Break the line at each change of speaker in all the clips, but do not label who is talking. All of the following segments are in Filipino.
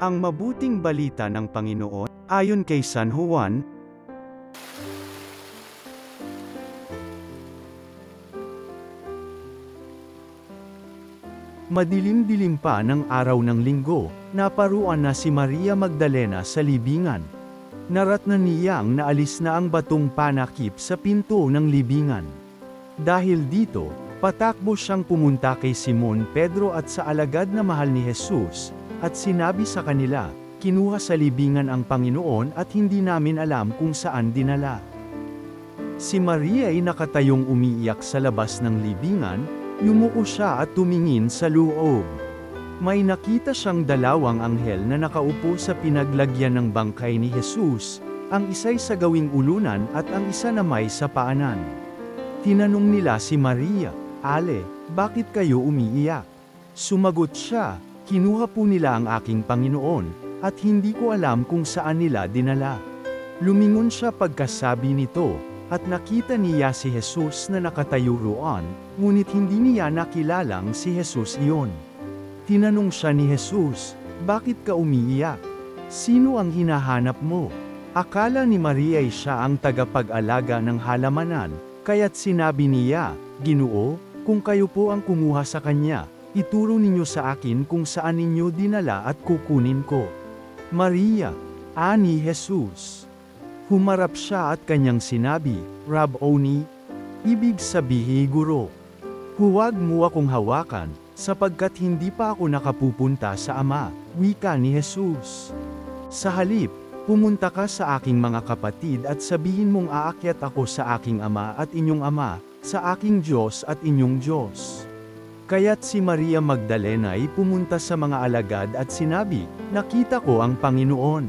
Ang mabuting balita ng Panginoon, ayon kay San Juan. Madilim-dilim pa ng araw ng linggo, naparuan na si Maria Magdalena sa libingan. Naratnan niyang naalis na ang batong panakip sa pinto ng libingan. Dahil dito, patakbo siyang pumunta kay Simon Pedro at sa alagad na mahal ni Jesus, at sinabi sa kanila, "Kinuha sa libingan ang Panginoon at hindi namin alam kung saan dinala." Si Maria ay nakatayong umiiyak sa labas ng libingan, yumuko siya at tumingin sa loob. May nakita siyang dalawang anghel na nakaupo sa pinaglagyan ng bangkay ni Jesus, ang isa'y sa gawing ulunan at ang isa na may sa paanan. Tinanong nila si Maria, "Ale, bakit kayo umiiyak?" Sumagot siya, "Kinuha po nila ang aking Panginoon, at hindi ko alam kung saan nila dinala." Lumingon siya pagkasabi nito, at nakita niya si Jesus na nakatayo roon, ngunit hindi niya nakilalang si Jesus iyon. Tinanong siya ni Jesus, "Bakit ka umiiyak? Sino ang hinahanap mo?" Akala ni Maria ay siya ang tagapag-alaga ng halamanan, kaya't sinabi niya, "Ginoo, kung kayo po ang kumuha sa kanya, ituro ninyo sa akin kung saan ninyo dinala at kukunin ko." "Maria," ani Jesus. Humarap siya at kanyang sinabi, "Rabboni," ibig sabihin guro. "Huwag mo akong hawakan, sapagkat hindi pa ako nakapupunta sa Ama," wika ni Jesus. "Sa halip, pumunta ka sa aking mga kapatid at sabihin mong aakyat ako sa aking Ama at inyong Ama, sa aking Diyos at inyong Diyos." Kaya't si Maria Magdalena ay pumunta sa mga alagad at sinabi, "Nakita ko ang Panginoon."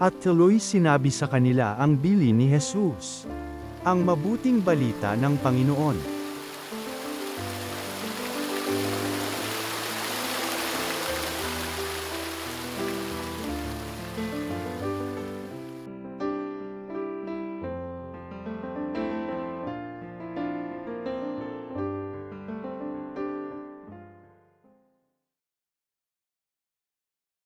At tuloy sinabi sa kanila ang bilin ni Jesus. Ang mabuting balita ng Panginoon.